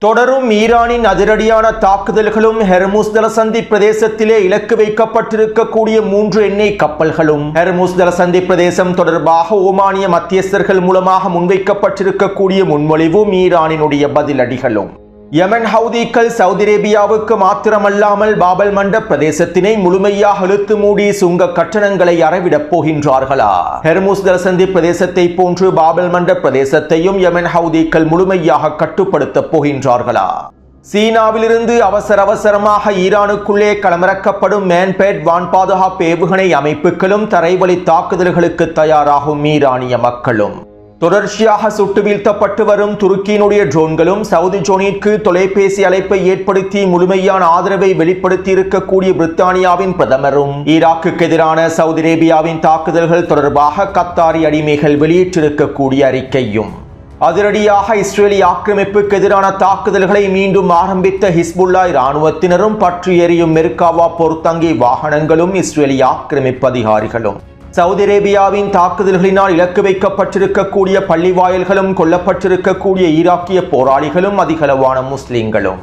தொடரும் ஈரானின் அதிரடியான தாக்குதல்களும் ஹெர்முஸ் ஜலசந்தி பிரதேசத்திலே இலக்கு வைக்கப்பட்டிருக்கக்கூடிய 3 எண்ணெய் கப்பல்களும் ஹெர்முஸ் ஜலசந்தி பிரதேசம் தொடர்பாக ஓமானிய மத்தியஸ்தர்கள் மூலமாக முன்வைக்கப்பட்டிருக்கக்கூடிய முன்மொழிவும் ஈரானினுடைய பதிலடிகளும் யமன் ஹவுதிகள் சவுதி அரேபியாவுக்கு மாத்திரமல்லாமல் பாபல் மண்டப் பிரதேசத்தினை முழுமையாக இழுத்து மூடி சுங்க கட்டணங்களை அறவிடப் போகின்றார்களா? ஹெர்முஸ் ஜலசந்தி பிரதேசத்தை போன்று பாபல் மண்டப் பிரதேசத்தையும் யமன் ஹவுதிகள் முழுமையாக கட்டுப்படுத்தப் போகின்றார்களா? சீனாவிலிருந்து அவசரமாக ஈரானுக்குள்ளே களமிறக்கப்படும் மேன்பேட் வான் பாதுகாப்பு ஏவுகணை அமைப்புகளும் தரைவழி தாக்குதல்களுக்கு தயாராகும் ஈரானிய மக்களும் தொடர்ச்சியாக சுட்டு வீழ்த்தப்பட்டு வரும் துருக்கியினுடைய ட்ரோன்களும் சவுதி ட்ரோனிற்கு தொலைபேசி அழைப்பை ஏற்படுத்தி முழுமையான ஆதரவை வெளிப்படுத்தி இருக்கக்கூடிய பிரித்தானியாவின் பிரதமரும் ஈராக்குக்கு எதிரான சவுதி அரேபியாவின் தாக்குதல்கள் தொடர்பாக கத்தாரி அடிமைகள் வெளியிட்டிருக்கக்கூடிய அறிக்கையும் அதிரடியாக இஸ்ரேலிய ஆக்கிரமிப்புக்கு எதிரான தாக்குதல்களை மீண்டும் ஆரம்பித்த ஹிஸ்புல்லா இராணுவத்தினரும் பற்றி எரியும் மெர்காவா பொருத்தங்கி வாகனங்களும் இஸ்ரேலிய ஆக்கிரமிப்பு அதிகாரிகளும் சவுதி அரேபியாவின் தாக்குதல்களினால் இலக்கு வைக்கப்பட்டிருக்கக்கூடிய பள்ளி வாயில்களும் கொல்லப்பட்டிருக்கக்கூடிய ஈராக்கிய போராளிகளும் அதிகளவான முஸ்லிம்களும்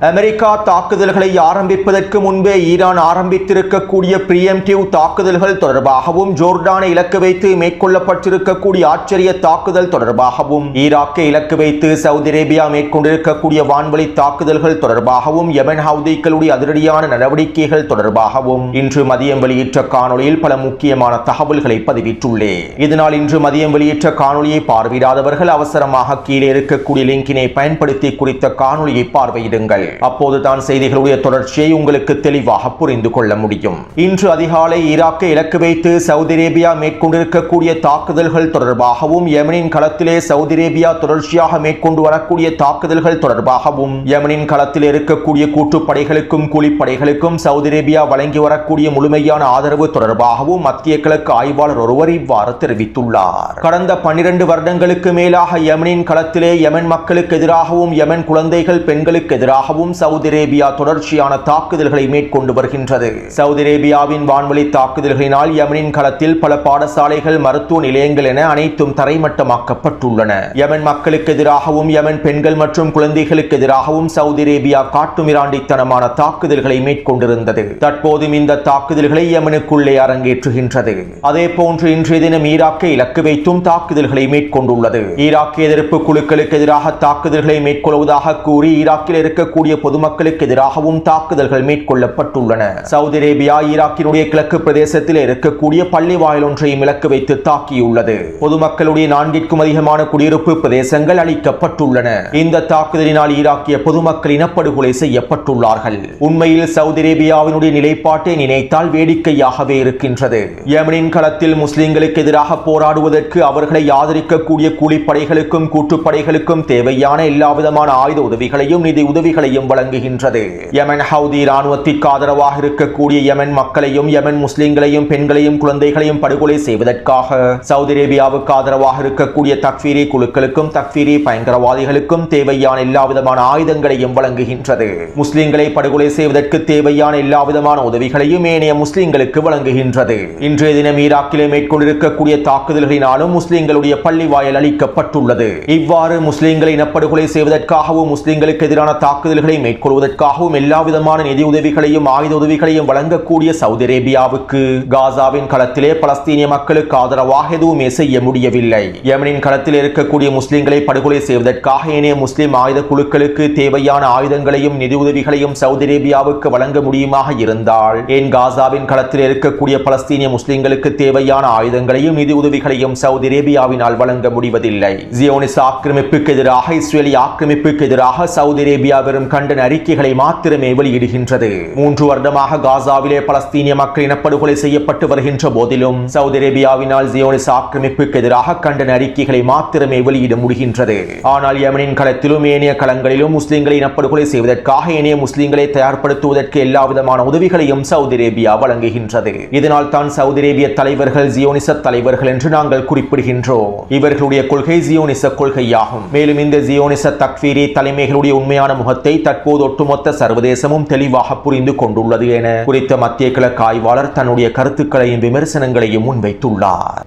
அமெரிக்கா தாக்குதல்களை ஆரம்பிப்பதற்கு முன்பே ஈரான் ஆரம்பித்திருக்கக்கூடிய பிரியம்டிவ் தாக்குதல்கள் தொடர்பாகவும் ஜோர்டானை இலக்கு வைத்து மேற்கொள்ளப்பட்டிருக்கக்கூடிய ஆச்சரிய தாக்குதல் தொடர்பாகவும் ஈராக்கை இலக்கு வைத்து சவுதி அரேபியா மேற்கொண்டிருக்கக்கூடிய வான்வழி தாக்குதல்கள் தொடர்பாகவும் யமன் ஹவுதிகளுடைய அதிரடியான நடவடிக்கைகள் தொடர்பாகவும் இன்று மதியம் வெளியிட்ட காணொலியில் பல முக்கியமான தகவல்களை பதிவிட்டுள்ளேன். இதனால் இன்று மதியம் வெளியிட்ட காணொலியை பார்வையிடாதவர்கள் அவசரமாக கீழே இருக்கக்கூடிய லிங்கினை பயன்படுத்தி குறித்த காணொலியை பார்வையிடுங்கள். அப்போதுதான் செய்திகளுடைய தொடர்ச்சியை உங்களுக்கு தெளிவாக புரிந்து கொள்ள முடியும். இன்று அதிகாலை ஈராக்கை இலக்கு வைத்து சவுதி அரேபியா மேற்கொண்டிருக்கக்கூடிய தாக்குதல்கள் தொடர்பாகவும் யமனின் களத்திலே சவுதி அரேபியா தொடர்ச்சியாக மேற்கொண்டு வரக்கூடிய தாக்குதல்கள் தொடர்பாகவும் யமனின் களத்தில் இருக்கக்கூடிய கூட்டுப்படைகளுக்கும் கூலிப்படைகளுக்கும் சவுதி அரேபியா வழங்கி வரக்கூடிய முழுமையான ஆதரவு தொடர்பாகவும் மத்திய கிழக்கு ஆய்வாளர் ஒருவர் இவ்வாறு தெரிவித்துள்ளார். கடந்த 12 வருடங்களுக்கு மேலாக யமனின் களத்திலே யமன் மக்களுக்கு எதிராகவும் யமன் குழந்தைகள் பெண்களுக்கு எதிராகவும் சவுதி அரேபியா தொடர்ச்சியான தாக்குதல்களை மேற்கொண்டு வருகின்றது. சவுதி அரேபியாவின் வான்வழி தாக்குதல்களினால் யமனின் களத்தில் பல பாடசாலைகள், மருத்துவ நிலையங்கள் என அனைத்தும் தரைமட்டமாக்கப்பட்டுள்ளன. யமன் மக்களுக்கு எதிராகவும் யமன் பெண்கள் மற்றும் குழந்தைகளுக்கு எதிராகவும் சவுதி அரேபியா காட்டுமிராண்டித்தனமான தாக்குதல்களை மேற்கொண்டிருந்தது. தற்போதும் இந்த தாக்குதல்களை யமனுக்குள்ளே அரங்கேற்றுகின்றது. அதே போன்று இன்றைய தினம் ஈராக்கை இலக்கு வைத்தும் தாக்குதல்களை மேற்கொண்டுள்ளது. ஈராக் எதிர்ப்பு குழுக்களுக்கு எதிராக தாக்குதல்களை மேற்கொள்வதாக கூறி ஈராக்கில் இருக்கக்கூடிய பொதுமக்களுக்கு எதிராகவும் தாக்குதல்கள் மேற்கொள்ளப்பட்டுள்ளன. சவுதி அரேபியா ஈராக்கினுடைய கிழக்கு பிரதேசத்தில் இருக்கக்கூடிய பள்ளி வாயில் ஒன்றையும் இலக்கு வைத்து தாக்கியுள்ளது. பொதுமக்களுடைய 4க்கும் அதிகமான குடியிருப்பு பிரதேசங்கள் அளிக்கப்பட்டுள்ளன. இந்த தாக்குதலினால் ஈராக்கிய பொதுமக்கள் இனப்படுகொலை செய்யப்பட்டுள்ளார்கள். உண்மையில் சவுதி அரேபியாவினுடைய நிலைப்பாட்டை நினைத்தால் வேடிக்கையாகவே இருக்கின்றது. யமனின் களத்தில் முஸ்லிம்களுக்கு எதிராக போராடுவதற்கு அவர்களை ஆதரிக்கக்கூடிய கூலிப்படைகளுக்கும் கூட்டுப்படைகளுக்கும் தேவையான எல்லாவிதமான ஆயுத உதவிகளையும் நிதி உதவிகளையும் வழங்குகின்றது. யமன் ஹவுதி இராணுவத்திற்கு ஆதரவாக இருக்கக்கூடிய யமன் மக்களையும் யமன் முஸ்லிம்களையும் பெண்களையும் குழந்தைகளையும் படுகொலை செய்வதற்காக சவுதி அரேபியாவுக்கு ஆதரவாக இருக்கக்கூடிய தக்ஃபீரி குழுக்களுக்கும் தக்ஃபீரி பயங்கரவாதிகளுக்கும் தேவையான எல்லாவிதமான ஆயுதங்களையும் வழங்குகின்றது. முஸ்லிம்களை படுகொலை செய்வதற்கு தேவையான எல்லாவிதமான உதவிகளையும் ஏனைய முஸ்லிம்களுக்கு வழங்குகின்றது. இன்றைய தினம் ஈராக்கிலே மேற்கொண்டிருக்கக்கூடிய தாக்குதல்களினாலும் முஸ்லிம்களுடைய பள்ளி வாயில் அளிக்கப்பட்டுள்ளது. இவ்வாறு முஸ்லிம்களை இனப்படுகொலை செய்வதற்காகவும் முஸ்லிம்களுக்கு எதிரான தாக்குதல்களை மேற்கொள்வதற்காகவும் எல்லாவிதமான நிதி உதவிகளையும் ஆயுத உதவிகளையும் வழங்கக்கூடிய சவுதி அரேபியாவுக்கு காசாவின் களத்திலே பலஸ்தீனிய மக்களுக்கு ஆதரவாக எதுவுமே செய்ய முடியவில்லை. யமனின் களத்தில் இருக்கக்கூடிய முஸ்லிம்களை படுகொலை செய்வதற்காக ஏனைய முஸ்லிம் ஆயுத குழுக்களுக்கு தேவையான ஆயுதங்களையும் நிதி உதவிகளையும் சவுதி அரேபியாவுக்கு வழங்க முடியுமாக இருந்தால் ஏன் காசாவின் களத்தில் இருக்கக்கூடிய பலஸ்தீனிய முஸ்லிம்களுக்கு தேவையான ஆயுதங்களையும் நிதி உதவிகளையும் சவுதி அரேபியாவினால் வழங்க முடிவதில்லை? ஜியோனிச ஆக்கிரமிப்புக்கு எதிராக இஸ்ரேலிய ஆக்கிரமிப்புக்கு எதிராக சவுதி அரேபியா வெறும் கண்டன அறிக்கைகளை மாத்திரமே வெளியிடுகின்றது. 3 வருடமாக காசாவிலே பலஸ்தீனிய மக்கள் இனப்படுகொலை செய்யப்பட்டு வருகின்ற போதிலும் சவுதி அரேபியாவினால் ஜியோனிச ஆக்கிரமிப்புக்கு எதிராக கண்டன அறிக்கைகளை மாத்திரமே வெளியிட முடிகின்றது. ஆனால் யமனின் களத்திலும் ஏனைய களங்களிலும் முஸ்லிம்களை இனப்படுகொலை செய்வதற்காக ஏனைய முஸ்லிம்களை தயார்படுத்துவதற்கு எல்லாவிதமான உதவிகளையும் சவுதி அரேபியா வழங்குகின்றது. இதனால் தான் சவுதி அரேபிய தலைவர்கள் ஜியோனிச தலைவர்கள் என்று நாங்கள் குறிப்பிடுகின்றோம். இவர்களுடைய கொள்கை ஜியோனிச கொள்கையாகும். மேலும் இந்த ஜியோனிச தக்ஃபீரி தலைமைகளுடைய உண்மையான முகத்தை தற்போது ஒட்டுமொத்த சர்வதேசமும் தெளிவாக புரிந்து கொண்டுள்ளது என குறித்த மத்திய கிழக்கு ஆய்வாளர் தன்னுடைய கருத்துக்களையும் விமர்சனங்களையும் முன்வைத்துள்ளார்.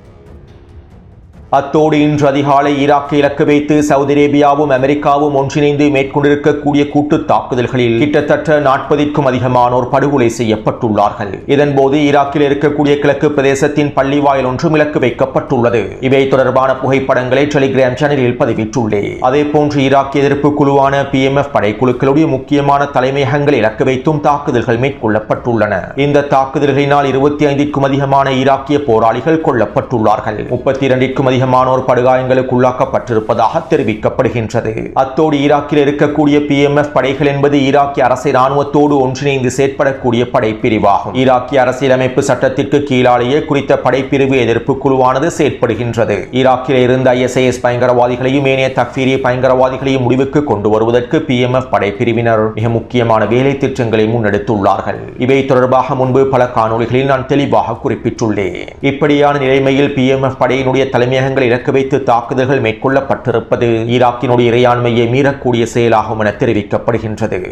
அத்தோடு இன்று அதிகாலை ஈராக்கை இலக்கு வைத்து சவுதி அரேபியாவும் அமெரிக்காவும் ஒன்றிணைந்து மேற்கொண்டிருக்கக்கூடிய கூட்டு தாக்குதல்களில் கிட்டத்தட்ட 40க்கும் அதிகமானோர் படுகொலை செய்யப்பட்டுள்ளார்கள். இதன்போது ஈராக்கில் இருக்கக்கூடிய கிழக்கு பிரதேசத்தின் பள்ளி வாயில் ஒன்றும் இலக்கு வைக்கப்பட்டுள்ளது. இவை தொடர்பான புகைப்படங்களை டெலிகிராம் சேனலில் பதிவிட்டுள்ளேன். அதே போன்று ஈராக் எதிர்ப்பு குழுவான PMF படைக்குழுக்களுடைய முக்கியமான தலைமையகங்களை இலக்கு வைத்தும் தாக்குதல்கள் மேற்கொள்ளப்பட்டுள்ளன. இந்த தாக்குதல்களினால் 25க்கும் அதிகமான ஈராக்கிய போராளிகள் கொல்லப்பட்டுள்ளார்கள். 32க்கும் அதிகமானோர் படுகாயங்களுக்கு உள்ளாக்கப்பட்டிருப்பதாக தெரிவிக்கப்படுகின்றது. அத்தோடு ஈராக்கில் இருக்கக்கூடிய PMF படைகள் என்பது ஈராக்கிய அரசு ராணுவத்தோடு ஒன்றிணைந்து செயற்படக்கூடிய படைப்பிரிவாகும். ஈராக்கிய அரசியலமைப்பு சட்டத்திற்கு கீழாலேயே குறித்த படைப்பிரிவு எதிர்ப்பு குழுவானது செயற்படுகின்றது. ஈராக்கில் இருந்த ISIS பயங்கரவாதிகளையும் ஏனைய தக்ஃபீரிய பயங்கரவாதிகளையும் முடிவுக்கு கொண்டு வருவதற்கு PMF படைப்பிரிவினர் மிக முக்கியமான வேலை திட்டங்களை முன்னெடுத்துள்ளார்கள். இவை தொடர்பாக முன்பு பல காணொளிகளில் நான் தெளிவாக குறிப்பிட்டுள்ளேன். இப்படியான நிலைமையில் PMF படையினுடைய தலைமையக இலக்கு வைத்து தாக்குதல்கள் மேற்கொள்ளப்பட்டிருப்பது ஈராக்கினுடைய இறையாண்மையை மீறக்கூடிய செயலாகும் என தெரிவிக்கப்படுகின்றது.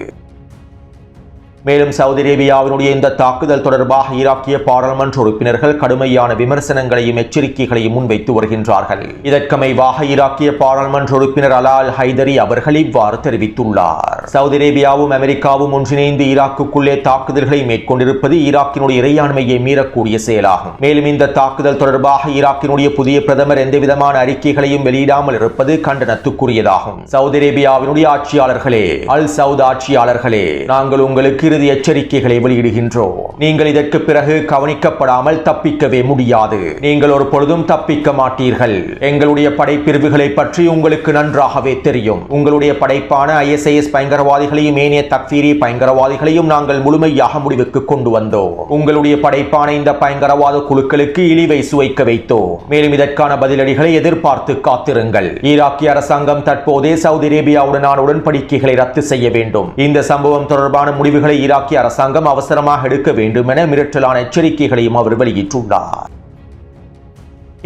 மேலும் சவுதி அரேபியாவினுடைய இந்த தாக்குதல் தொடர்பாக ஈராக்கிய பாராளுமன்ற உறுப்பினர்கள் கடுமையான விமர்சனங்களையும் எச்சரிக்கைகளையும் முன்வைத்து வருகின்றார்கள். இதற்கமைவாக ஈராக்கிய பாராளுமன்ற உறுப்பினர் அலா அல் ஹைதரி அவர்கள் இவ்வாறு தெரிவித்துள்ளார். சவுதி அரேபியாவும் அமெரிக்காவும் ஒன்றிணைந்து ஈராக்குக்குள்ளே தாக்குதல்களை மேற்கொண்டிருப்பது ஈராக்கினுடைய இறையாண்மையை மீறக்கூடிய செயலாகும். மேலும் இந்த தாக்குதல் தொடர்பாக ஈராக்கினுடைய புதிய பிரதமர் எந்தவிதமான அறிக்கைகளையும் வெளியிடாமல் இருப்பது கண்டனத்துக்குரியதாகும். சவுதி அரேபியாவினுடைய ஆட்சியாளர்களே, அல் சவுத் ஆட்சியாளர்களே, நாங்கள் உங்களுக்கு எச்சரிக்கைகளை வெளியிடுகின்றோம். நீங்கள் இதற்கு பிறகு கவனிக்கப்படாமல் தப்பிக்கவே முடியாது. நீங்கள் ஒரு பொழுதும் தப்பிக்க மாட்டீர்கள். எங்களுடைய படைப்பிரிவுகளை பற்றி உங்களுக்கு நன்றாகவே தெரியும். உங்களுடைய படைப்பான ISIS பயங்கரவாதிகளையும் ஏனைய தக்ஃபீரிய பயங்கரவாதிகளையும் நாங்கள் முழுமையாக முடிவுக்கு கொண்டு வந்தோம். உங்களுடைய படைப்பான இந்த பயங்கரவாத குழுக்களுக்கு இழிவை சுவைக்க வைத்தோம். மேலும் இதற்கான பதிலடிகளை எதிர்பார்த்து காத்திருங்கள். ஈராக்கிய அரசாங்கம் தற்போதே சவுதி அரேபியாவுடனான உடன்படிக்கைகளை ரத்து செய்ய வேண்டும். இந்த சம்பவம் தொடர்பான முடிவுகளை ஈராக்கிய அரசாங்கம் அவசரமாக எடுக்க வேண்டும் என மிரட்டலான எச்சரிக்கைகளையும் அவர் வெளியிட்டுள்ளார்.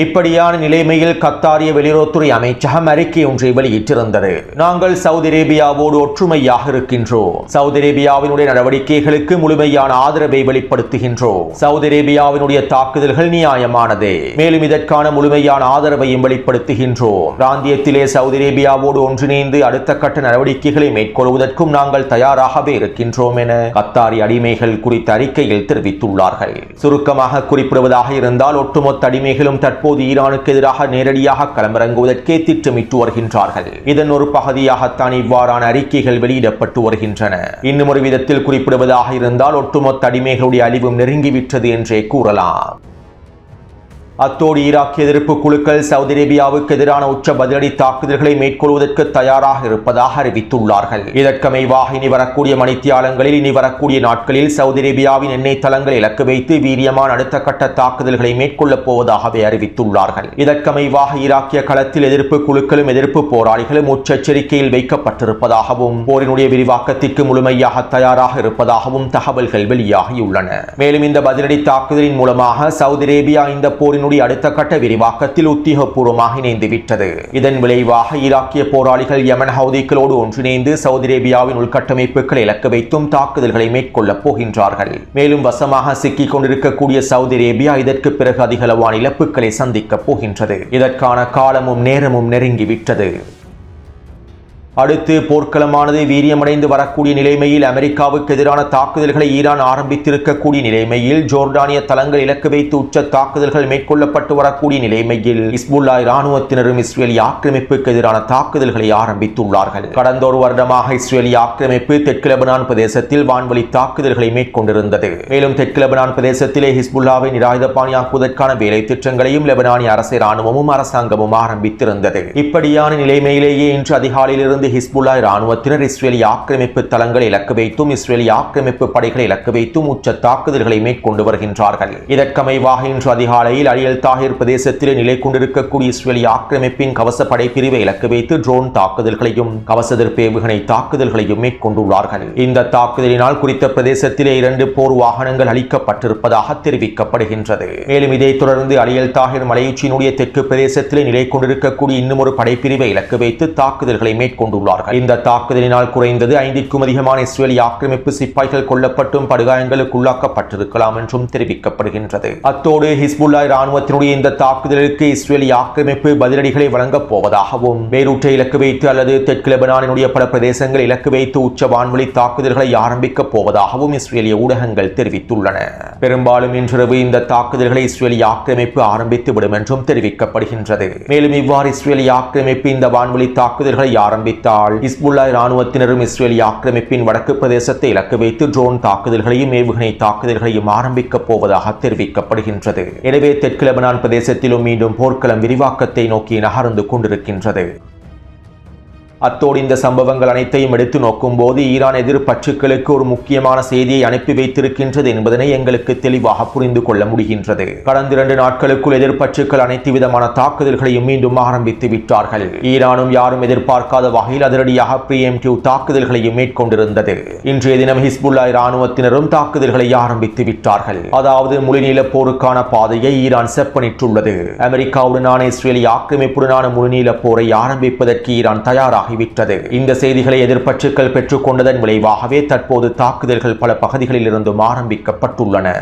இப்படியான நிலைமையில் கத்தாரிய வெளியுறவுத்துறை அமைச்சகம் அறிக்கை ஒன்றை வெளியிட்டிருந்தது. நாங்கள் சவுதி அரேபியாவோடு ஒற்றுமையாக இருக்கின்றோம். சவுதி அரேபியாவினுடைய நடவடிக்கைகளுக்கு முழுமையான ஆதரவை வெளிப்படுத்துகின்றோம். சவுதி அரேபியாவினுடைய தாக்குதல்கள் நியாயமானதே. மேலும் இதற்கான முழுமையான ஆதரவையும் வெளிப்படுத்துகின்றோம். பிராந்தியத்திலே சவுதி அரேபியாவோடு ஒன்றிணைந்து அடுத்த கட்ட நடவடிக்கைகளை மேற்கொள்வதற்கும் நாங்கள் தயாராகவே இருக்கின்றோம் என கத்தாரி அடிமைகள் குறித்த அறிக்கையில் தெரிவித்துள்ளார்கள். சுருக்கமாக குறிப்பிடுவதாக இருந்தால் ஒட்டுமொத்த அடிமைகளும் தற்போது ஈரானுக்கு எதிராக நேரடியாக களமிறங்குவதற்கே திட்டமிட்டு வருகின்றார்கள். இதன் ஒரு பகுதியாகத்தான் இவ்வாறான அறிக்கைகள் வெளியிடப்பட்டு வருகின்றன. இன்னும் ஒரு விதத்தில் குறிப்பிடுவதாக இருந்தால் ஒட்டுமொத்த அடிமைகளுடைய அழிவும் நெருங்கிவிட்டது என்றே கூறலாம். அத்தோடு ஈராக் எதிர்ப்பு குழுக்கள் சவுதி அரேபியாவுக்கு எதிரான உச்ச பதிலடி தாக்குதல்களை மேற்கொள்வதற்கு தயாராக இருப்பதாக அறிவித்துள்ளார்கள். இதற்கமைவாக இனி வரக்கூடிய மணித்தியாலங்களில் இனி வரக்கூடிய நாட்களில் சவுதி அரேபியாவின் எண்ணெய் தளங்களை இலக்கு வைத்து வீரியமான அடுத்த கட்ட தாக்குதல்களை மேற்கொள்ளப் போவதாகவே அறிவித்துள்ளார்கள். இதற்கமைவாக ஈராக்கிய களத்தில் எதிர்ப்பு குழுக்களும் எதிர்ப்பு போராளிகளும் உச்ச எச்சரிக்கையில் வைக்கப்பட்டிருப்பதாகவும் போரினுடைய விரிவாக்கத்திற்கு முழுமையாக தயாராக இருப்பதாகவும் தகவல்கள் வெளியாகியுள்ளன. மேலும் இந்த பதிலடி தாக்குதலின் மூலமாக சவுதி அரேபியா இந்த போரின் அடுத்த கட்ட விரிவாக்கத்தில் உத்தியோகபூர்வமாக இணைந்துவிட்டது. இதன் விளைவாக ஈராக்கிய போராளிகள் யமன் ஹவுதிகளோடு ஒன்றிணைந்து சவுதி அரேபியாவின் உள்கட்டமைப்புகளை இலக்கு வைத்தும் தாக்குதல்களை மேற்கொள்ளப் போகின்றார்கள். மேலும் வசமாக சிக்கிக் கொண்டிருக்கக்கூடிய சவுதி அரேபியா இதற்கு பிறகு அதிகளவான இழப்புகளை சந்திக்கப் போகின்றது. இதற்கான காலமும் நேரமும் நெருங்கிவிட்டது. அடுத்து போர்க்களமானது வீரியமடைந்து வரக்கூடிய நிலைமையில் அமெரிக்காவுக்கு எதிரான தாக்குதல்களை ஈரான் ஆரம்பித்திருக்கக்கூடிய நிலைமையில் ஜோர்டானிய தளங்கள் இலக்கு வைத்து உச்ச தாக்குதல்கள் மேற்கொள்ளப்பட்டு வரக்கூடிய நிலைமையில் ஹிஸ்புல்லா இராணுவத்தினரும் இஸ்ரேலிய ஆக்கிரமிப்புக்கு எதிரான தாக்குதல்களை ஆரம்பித்துள்ளார்கள். கடந்த ஒரு வருடமாக இஸ்ரேலிய ஆக்கிரமிப்பு தெற்கு லெபனான் பிரதேசத்தில் வான்வழி தாக்குதல்களை மேற்கொண்டிருந்தது. மேலும் தெற்கு லெபனான் பிரதேசத்திலே ஹிஸ்புல்லாவை நிராயுதபாணியாக்குவதற்கான வேலை திட்டங்களையும் லெபனானிய அரசு இராணுவமும் அரசாங்கமும் ஆரம்பித்திருந்தது. இப்படியான நிலைமையிலேயே இன்று அதிகாலையிலிருந்து ஹிஸ்புல்லா இராணுவத்தினர் இஸ்ரேலிய ஆக்கிரமிப்பு தளங்களை இலக்கு வைத்தும் இஸ்ரேலிய ஆக்கிரமிப்பு படைகளை இலக்கு வைத்தும் உச்ச தாக்குதல்களை மேற்கொண்டு வருகின்றார்கள். இதற்கமைவாக இன்று அதிகாலையில் அல் தாஹிர் பிரதேசத்திலே நிலை கொண்டிருக்கக்கூடிய இஸ்ரேலிய ஆக்கிரமிப்பின் கவச படைப்பிரிவை இலக்கு வைத்து ட்ரோன் தாக்குதல்களையும் கவச எதிர்ப்பு ஏவுகணை தாக்குதல்களையும் மேற்கொண்டுள்ளார்கள். இந்த தாக்குதலினால் குறித்த பிரதேசத்திலே 2 போர் வாகனங்கள் அளிக்கப்பட்டிருப்பதாக தெரிவிக்கப்படுகின்றது. மேலும் இதைத் தொடர்ந்து அல் தாஹிர் மலையுச்சியினுடைய தெற்கு பிரதேசத்திலே நிலை கொண்டிருக்கக்கூடிய இன்னும் ஒரு படைப்பிரிவை இலக்கு வைத்து தாக்குதல்களை மேற்கொண்டு தெரிவித்துள்ளார்கள். இந்த தாக்குதலினால் குறைந்தது 5க்கும் அதிகமான இஸ்ரேலிய ஆக்கிரமிப்பு சிப்பாய்கள் கொல்லப்பட்டும் படுகாயங்களுக்கு உள்ளாக்கப்பட்டிருக்கலாம் என்றும் தெரிவிக்கப்படுகின்றது. அத்தோடு ஹிஸ்புல்லா இராணுவத்தினுடைய இந்த தாக்குதலுக்கு இஸ்ரேலிய ஆக்கிரமிப்பு பதிலடிகளை வழங்கப் போவதாகவும், பெய்ரூட்டை இலக்கு வைத்து அல்லது தெற்கு லெபனானினுடைய பல பிரதேசங்கள் இலக்கு வைத்து உச்ச வான்வழி தாக்குதல்களை ஆரம்பிக்கப் போவதாகவும் இஸ்ரேலிய ஊடகங்கள் தெரிவித்துள்ளன. பெரும்பாலும் இன்றிரவு இந்த தாக்குதல்களை இஸ்ரேலிய ஆக்கிரமிப்பு ஆரம்பித்து விடும் என்றும் தெரிவிக்கப்படுகின்றது. மேலும் இவ்வாறு இஸ்ரேலிய ஆக்கிரமிப்பு இந்த வான்வழி தாக்குதல்களை ஆரம்பித்தால் ஹிஸ்புல்லா இராணுவத்தினரும் இஸ்ரேலிய ஆக்கிரமிப்பின் வடக்கு பிரதேசத்தை இலக்கு வைத்து ட்ரோன் தாக்குதல்களையும் ஏவுகணை தாக்குதல்களையும் ஆரம்பிக்கப் போவதாக தெரிவிக்கப்படுகின்றது. எனவே தெற்கு லெபனான் பிரதேசத்திலும் மீண்டும் போர்க்களம் விரிவாக்கத்தை நோக்கி நகர்ந்து கொண்டிருக்கின்றது. அத்தோடு இந்த சம்பவங்கள் அனைத்தையும் எடுத்து நோக்கும் போது ஈரான் எதிர்ப்பற்றுக்களுக்கு ஒரு முக்கியமான செய்தியை அனுப்பி வைத்திருக்கின்றது என்பதனை எங்களுக்கு தெளிவாக புரிந்து கொள்ள முடிகின்றது. கடந்த 2 நாட்களுக்குள் எதிர்ப்பற்றுக்கள் அனைத்து விதமான தாக்குதல்களையும் மீண்டும் ஆரம்பித்து விட்டார்கள். ஈரானும் யாரும் எதிர்பார்க்காத வகையில் அதிரடியாக பிரிஎம்டிவ் தாக்குதல்களையும் மேற்கொண்டிருந்தது. இன்றைய தினம் ஹிஸ்புல்லா இராணுவத்தினரும் தாக்குதல்களை ஆரம்பித்து விட்டார்கள். அதாவது முழுநீள போருக்கான பாதையை ஈரான் செப்பனிட்டுள்ளது. அமெரிக்காவுடனான இஸ்ரேலிய ஆக்கிரமிப்புடனான முழுநீள போரை ஆரம்பிப்பதற்கு ஈரான் தயாராக விட்டது. இந்த செய்திகளை எதிர்ப்பற்றுக்கள் பெற்றுக் கொண்டதன் விளைவாகவே தற்போது தாக்குதல்கள் பல பகுதிகளில் இருந்தும் ஆரம்பிக்கப்பட்டுள்ளன.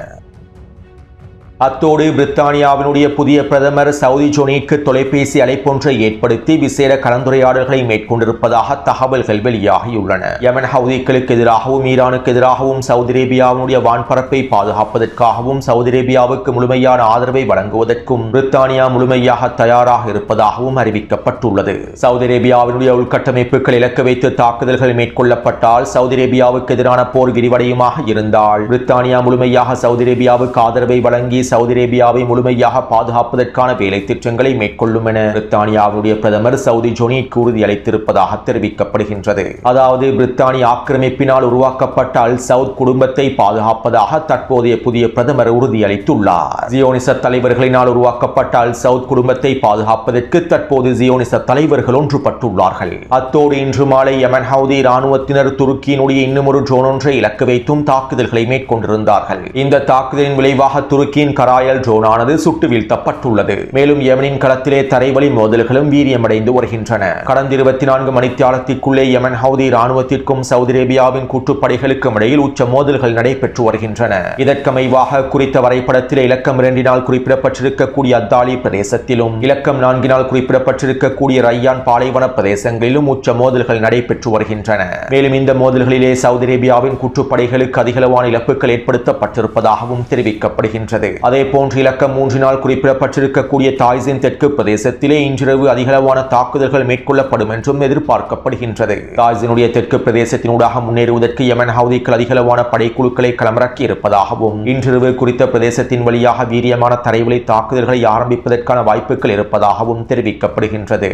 அத்தோடு பிரித்தானியாவினுடைய புதிய பிரதமர் சவுதி ஜோனிக்கு தொலைபேசி அழைப்பொன்றை ஏற்படுத்தி விசேட கலந்துரையாடல்களை மேற்கொண்டிருப்பதாக தகவல்கள் வெளியாகியுள்ளன. யமன் ஹவுதிகளுக்கு எதிராகவும் ஈரானுக்கு எதிராகவும் சவுதி அரேபியாவினுடைய வான்பரப்பை பாதுகாப்பதற்காகவும் சவுதி அரேபியாவுக்கு முழுமையான ஆதரவை வழங்குவதற்கும் பிரித்தானியா முழுமையாக தயாராக இருப்பதாகவும் அறிவிக்கப்பட்டுள்ளது. சவுதி அரேபியாவினுடைய உள்கட்டமைப்புகள் இலக்கு வைத்து தாக்குதல்கள் மேற்கொள்ளப்பட்டால் சவுதி அரேபியாவுக்கு எதிரான போர் விரிவடையுமாக இருந்தால் பிரித்தானியா முழுமையாக சவுதி அரேபியாவுக்கு ஆதரவை வழங்கி சவுதி அரேபியாவை முழுமையாக பாதுகாப்பதற்கான வேலை திட்டங்களை மேற்கொள்ளும் என பிரித்தானியாவுடைய பிரதமர் சவுதி ஜோனிக்கு உறுதியளித்திருப்பதாக தெரிவிக்கப்படுகின்றது. அதாவது பிரித்தானிய ஆக்கிரமிப்பினால் உருவாக்கப்பட்ட அல் சவுத் குடும்பத்தை பாதுகாப்பதாக தற்போதைய புதிய பிரதமர் உறுதியளித்துள்ளார். ஜியோனிச தலைவர்களினால் உருவாக்கப்பட்ட அல் சவுத் குடும்பத்தை பாதுகாப்பதற்கு தற்போது ஜியோனிச தலைவர்கள் ஒன்றுபட்டுள்ளார்கள். அத்தோடு இன்று மாலை யமன் ஹவுதி இராணுவத்தினர் துருக்கியினுடைய இன்னும் ஒரு ட்ரோன் ஒன்றை இலக்கு வைத்தும் தாக்குதல்களை மேற்கொண்டிருந்தார்கள். இந்த தாக்குதலின் விளைவாக துருக்கியின் கராயல் ட்ரோனானது சுட்டு வீழ்த்தப்பட்டுள்ளது. மேலும் யமனின் களத்திலே தரைவழி மோதல்களும் வீரியமடைந்து வருகின்றன. கடந்த 24 மணித்தியாலத்திற்குள்ளே யமன் ஹவுதி இராணுவத்திற்கும் சவுதி அரேபியாவின் கூட்டுப்படைகளுக்கும் இடையில் உச்ச மோதல்கள் நடைபெற்று வருகின்றன. இதற்கமைவாக குறித்த வரைபடத்திலே இலக்கம் 2 குறிப்பிடப்பட்டிருக்கக்கூடிய அத்தாலி பிரதேசத்திலும் இலக்கம் 4 குறிப்பிடப்பட்டிருக்கக்கூடிய ரையான் பாலைவன பிரதேசங்களிலும் உச்ச மோதல்கள் நடைபெற்று வருகின்றன. மேலும் இந்த மோதல்களிலே சவுதி அரேபியாவின் கூட்டுப்படைகளுக்கு அதிகளவான இழப்புகள் ஏற்படுத்தப்பட்டிருப்பதாகவும் தெரிவிக்கப்படுகின்றது. அதே போன்று இலக்கம் 3 குறிப்பிடப்பட்டிருக்கக்கூடிய தாய்ஸின் தெற்கு பிரதேசத்திலே இன்றிரவு அதிகளவான தாக்குதல்கள் மேற்கொள்ளப்படும் என்றும் எதிர்பார்க்கப்படுகின்றது. தாய்ஸினுடைய தெற்கு பிரதேசத்தினூடாக முன்னேறுவதற்கு யமன் ஹவுதிகள் அதிகளவான படைக்குழுக்களை களமிறக்கி இருப்பதாகவும் இன்றிரவு குறித்த பிரதேசத்தின் வழியாக வீரியமான தரைவழி தாக்குதல்களை ஆரம்பிப்பதற்கான வாய்ப்புகள் இருப்பதாகவும் தெரிவிக்கப்படுகின்றது.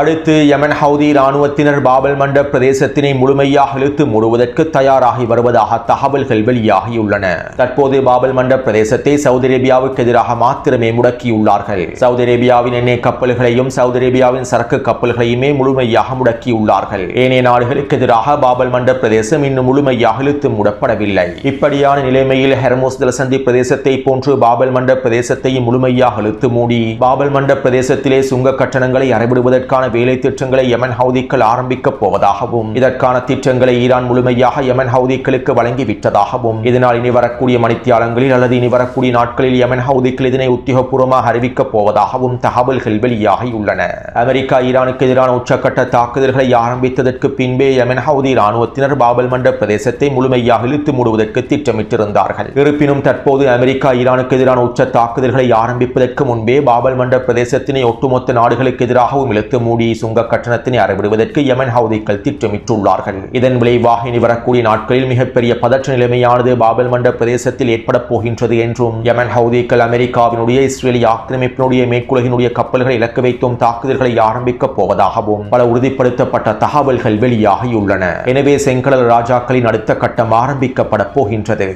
அடுத்து யமன் ஹவுதி இராணுவத்தினர் பாபல் மண்ட பிரதேசத்தினை முழுமையாக இழுத்து மூடுவதற்கு தயாராகி வருவதாக தகவல்கள் வெளியாகியுள்ளன. தற்போது பாபல் மண்ட பிரதேசத்தை சவுதி அரேபியாவுக்கு எதிராக மாத்திரமே முடக்கியுள்ளார்கள். சவுதி அரேபியாவின் எண்ணெய் கப்பல்களையும் சவுதி அரேபியாவின் சரக்கு கப்பல்களையுமே முழுமையாக முடக்கியுள்ளார்கள். ஏனைய நாடுகளுக்கு எதிராக பாபல் மண்ட பிரதேசம் இன்னும் முழுமையாக இழுத்து மூடப்படவில்லை. இப்படியான நிலைமையில் ஹெர்மோஸ் ஜலசந்தி பிரதேசத்தை போன்று பாபல் மண்ட பிரதேசத்தையும் முழுமையாக இழுத்து மூடி பாபல் மண்ட பிரதேசத்திலே சுங்க கட்டணங்களை அறவிடுவதற்கான வேலை திட்டங்களை யமன் ஹவுதிகள் ஆரம்பிக்கப் போவதாகவும் இதற்கான திட்டங்களை ஈரான் முழுமையாக யமன் ஹவுதிகளுக்கு வழங்கிவிட்டதாகவும் இதனால் இனி வரக்கூடிய மணித்தியாலங்களில் அல்லது இனி வரக்கூடிய நாட்களில் யமன் ஹவுதிகள் இதனை உத்தியோகபூர்வமாக அறிவிக்கப் போவதாகவும் தகவல்கள் வெளியாகியுள்ளன. அமெரிக்கா ஈரானுக்கு எதிரான உச்சக்கட்ட தாக்குதல்களை ஆரம்பித்ததற்கு பின்பே யமன் ஹவுதி இராணுவத்தினர் பாபல் மண்ட பிரதேசத்தை முழுமையாக இழுத்து மூடுவதற்கு திட்டமிட்டிருந்தார்கள். இருப்பினும் தற்போது அமெரிக்கா ஈரானுக்கு எதிரான உச்ச தாக்குதல்களை ஆரம்பிப்பதற்கு முன்பே பாபல் மண்ட பிரதேசத்தினை ஒட்டுமொத்த நாடுகளுக்கு எதிராகவும் இழுத்து மூடி சுங்க கட்டணத்தினை அறவிடுவதற்கு யமன் ஹவுதிகள் திட்டமிட்டுள்ளார்கள். இதன் விளைவாக இனி வரக்கூடிய நாட்களில் மிகப்பெரிய பதற்ற நிலைமையானது பாபல் மண்ட பிரதேசத்தில் ஏற்பட போகின்றது என்றும் யமன் ஹவுதிகள் அமெரிக்காவினுடைய இஸ்ரேலிய ஆக்கிரமிப்பினுடைய மேற்குலகினுடைய கப்பல்களை இலக்கு வைத்தும் தாக்குதல்களை ஆரம்பிக்கப் போவதாகவும் பல உறுதிப்படுத்தப்பட்ட தகவல்கள் வெளியாகியுள்ளன. எனவே செங்கடல் ராஜாக்களின் அடுத்த கட்டம் ஆரம்பிக்கப்பட போகின்றது.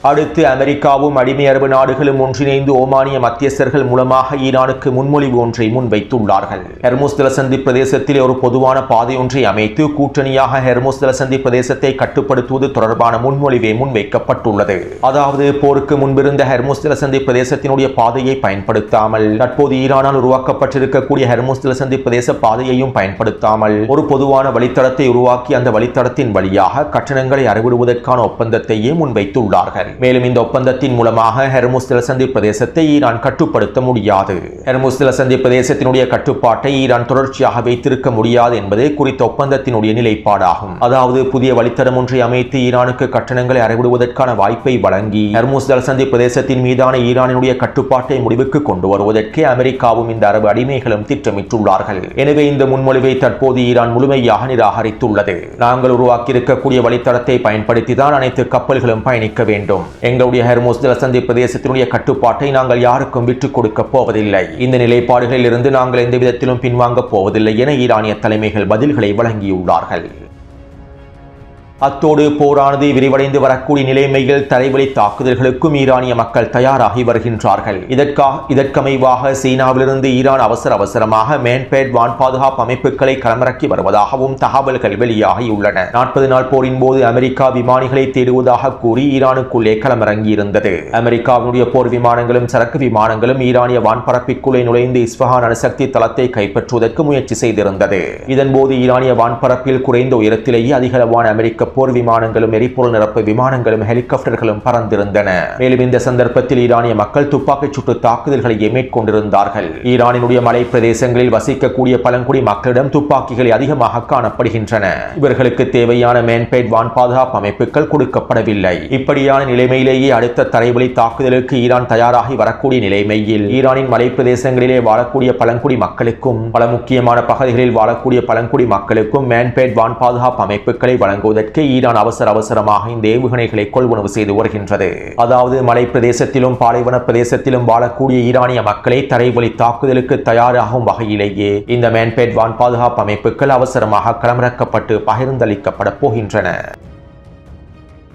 அடுத்து அமெரிக்காவும் அடிமை அரபு நாடுகளும் ஒன்றிணைந்து ஓமானிய மத்தியஸ்தர்கள் மூலமாக ஈரானுக்கு முன்மொழிவு ஒன்றை முன்வைத்துள்ளார்கள். ஹெர்முஸ் ஜலசந்தி பிரதேசத்தில் ஒரு பொதுவான பாதை ஒன்றை அமைத்து கூட்டணியாக ஹெர்முஸ் ஜலசந்தி பிரதேசத்தை கட்டுப்படுத்துவது தொடர்பான முன்மொழிவே முன்வைக்கப்பட்டுள்ளது. அதாவது போருக்கு முன்பிருந்த ஹெர்முஸ் ஜலசந்தி பிரதேசத்தினுடைய பாதையை பயன்படுத்தாமல் தற்போது ஈரானால் உருவாக்கப்பட்டிருக்கக்கூடிய ஹெர்முஸ் ஜலசந்தி பிரதேச பாதையையும் பயன்படுத்தாமல் ஒரு பொதுவான வழித்தடத்தை உருவாக்கி அந்த வழித்தடத்தின் வழியாக கட்டணங்களை அறவிடுவதற்கான ஒப்பந்தத்தையே முன்வைத்துள்ளார்கள். மேலும் இந்த ஒப்பந்தத்தின் மூலமாக ஹெர்முஸ் ஜலசந்தி பிரதேசத்தை ஈரான் கட்டுப்படுத்த முடியாது. ஹெர்முஸ் ஜலசந்தி பிரதேசத்தினுடைய கட்டுப்பாட்டை ஈரான் தொடர்ச்சியாக வைத்திருக்க முடியாது என்பதே குறித்த ஒப்பந்தத்தினுடைய நிலைப்பாடாகும். அதாவது புதிய வழித்தடம் ஒன்றை அமைத்து ஈரானுக்கு கட்டணங்களை அறவிடுவதற்கான வாய்ப்பை வழங்கி ஹெர்முஸ் ஜலசந்தி பிரதேசத்தின் மீதான ஈரானினுடைய கட்டுப்பாட்டை முடிவுக்கு கொண்டு வருவதற்கு அமெரிக்காவும் இந்த அரபு அடிமைகளும் திட்டமிட்டுள்ளார்கள். எனவே இந்த முன்மொழிவை தற்போது ஈரான் முழுமையாக நிராகரித்துள்ளது. நாங்கள் உருவாக்கியிருக்கக்கூடிய வழித்தடத்தை பயன்படுத்தி தான் அனைத்து கப்பல்களும் பயணிக்க வேண்டும். எங்களுடைய ஹெர்முஸ் ஜலசந்தி பிரதேசத்தினுடைய கட்டுப்பாட்டை நாங்கள் யாருக்கும் விட்டுக் கொடுக்க போவதில்லை. இந்த நிலைப்பாடுகளில் இருந்து நாங்கள் எந்த விதத்திலும் பின்வாங்க போவதில்லை என ஈரானிய தலைமைகள் பதில்களை வழங்கியுள்ளார்கள். அத்தோடு போரானது விரிவடைந்து வரக்கூடிய நிலைமையில் தரைவழி தாக்குதல்களுக்கும் ஈரானிய மக்கள் தயாராகி வருகின்றார்கள். இதற்கமைவாக சீனாவிலிருந்து ஈரான் அவசரமாக மேன்பேட் வான் பாதுகாப்பு அமைப்புகளை களமிறக்கி வருவதாகவும் தகவல்கள் வெளியாகியுள்ளன. 40 நாள் போரின் போது அமெரிக்கா விமானிகளை தேடுவதாக கூறி ஈரானுக்குள்ளே களமிறங்கியிருந்தது. அமெரிக்காவினுடைய போர் விமானங்களும் சரக்கு விமானங்களும் ஈரானிய வான்பரப்பிற்குள்ளே நுழைந்து இஸ்ஃபஹான் அணுசக்தி தளத்தை கைப்பற்றுவதற்கு முயற்சி செய்திருந்தது. இதன்போது ஈரானிய வான்பரப்பில் குறைந்த உயரத்திலேயே அதிகளவான அமெரிக்க போர் விமானங்களும் எரிபொருள் நிரப்பு விமானங்களும் ஹெலிகாப்டர்களும் பறந்திருந்தன. மேலும் இந்த சந்தர்ப்பத்தில் ஈரானிய மக்கள் துப்பாக்கிச் சுட்டு தாக்குதல்களை மேற்கொண்டிருந்தார்கள். ஈரானினுடைய மலை பிரதேசங்களில் வசிக்கக்கூடிய பழங்குடி மக்களிடம் துப்பாக்கிகள் அதிகமாக காணப்படுகின்றன. இவர்களுக்கு தேவையான மேன்பேட் வான் பாதுகாப்பு அமைப்புகள் கொடுக்கப்படவில்லை. இப்படியான நிலைமையிலேயே அடுத்த தரைவழி தாக்குதலுக்கு ஈரான் தயாராகி வரக்கூடிய நிலைமையில் ஈரானின் மலை பிரதேசங்களிலே வாழக்கூடிய பழங்குடி மக்களுக்கும் பல முக்கியமான பகுதிகளில் வாழக்கூடிய பழங்குடி மக்களுக்கும் மேன்பேட் வான் பாதுகாப்பு அமைப்புகளை வழங்குவதற்கு ஈரான் அவசரமாக இந்த ஏவுகணைகளை கொள்வனவு செய்து வருகின்றது. அதாவது மலை பிரதேசத்திலும் பாலைவன பிரதேசத்திலும் வாழக்கூடிய ஈரானிய மக்களை தரைவழி தாக்குதலுக்கு தயாராகும் வகையிலேயே இந்த மேன்பேட் வான் பாதுகாப்பு அமைப்புகள் அவசரமாக களமிறக்கப்பட்டு பகிர்ந்தளிக்கப்பட போகின்றன.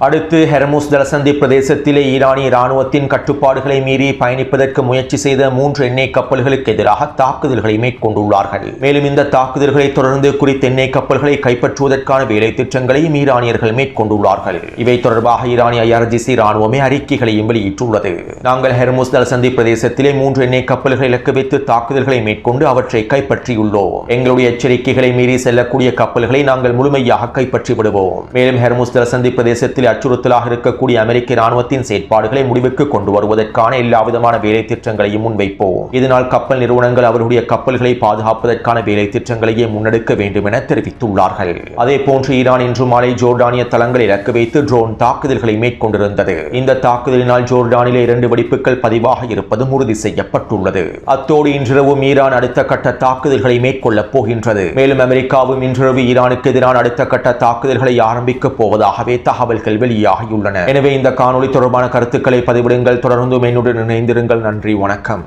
அடுத்து ஹெர்முஸ் ஜலசந்தி பிரதேசத்திலே ஈரானிய இராணுவத்தின் கட்டுப்பாடுகளை மீறி பயணிப்பதற்கு முயற்சி செய்த 3 எண்ணெய் கப்பல்களுக்கு எதிராக தாக்குதல்களை மேற்கொண்டுள்ளார்கள். மேலும் இந்த தாக்குதல்களை தொடர்ந்து குறித்த எண்ணெய் கப்பல்களை கைப்பற்றுவதற்கான வேலை திட்டங்களையும் ஈரானியர்கள் மேற்கொண்டுள்ளார்கள். இவை தொடர்பாக ஈரானிய IRGC இராணுவமே அறிக்கைகளையும் வெளியிட்டுள்ளது. நாங்கள் ஹெர்முஸ் ஜலசந்தி பிரதேசத்திலே 3 எண்ணெய் கப்பல்களை இலக்கு வைத்து தாக்குதல்களை மேற்கொண்டு அவற்றை கைப்பற்றியுள்ளோம். எங்களுடைய எச்சரிக்கைகளை மீறி செல்லக்கூடிய கப்பல்களை நாங்கள் முழுமையாக கைப்பற்றி விடுவோம். மேலும் ஹெர்முஸ் ஜலசந்தி பிரதேசத்தில் அச்சுறுத்தலாக இருக்கக்கூடிய அமெரிக்க இராணுவத்தின் செயற்பாடுகளை முடிவுக்கு கொண்டு வருவதற்கான எல்லா விதமான வேலை திட்டங்களையும் முன்வைப்போம். இதனால் கப்பல் நிறுவனங்கள் அவர்களுடைய கப்பல்களை பாதுகாப்பதற்கான வேலை திட்டங்களையே முன்னெடுக்க வேண்டும் என தெரிவித்துள்ளார்கள். அதே போன்று ஈரான் இன்று மாலை ஜோர்டானிய தளங்களை இலக்கு வைத்து ட்ரோன் தாக்குதல்களை மேற்கொண்டிருந்தது. இந்த தாக்குதலினால் ஜோர்டானிலே 2 வெடிப்புகள் பதிவாக இருப்பதும் உறுதி செய்யப்பட்டுள்ளது. அத்தோடு இன்றிரவும் ஈரான் அடுத்த கட்ட தாக்குதல்களை மேற்கொள்ளப் போகின்றது. மேலும் அமெரிக்காவும் இன்றிரவு ஈரானுக்கு எதிரான அடுத்த கட்ட தாக்குதல்களை ஆரம்பிக்கப் போவதாகவே தகவல்கள் வெளியாகியுள்ளன. எனவே இந்த காணொளி தொடர்பான கருத்துக்களை பதிவிடுங்கள். தொடர்ந்து என்னுடன் இணைந்திருங்கள். நன்றி, வணக்கம்.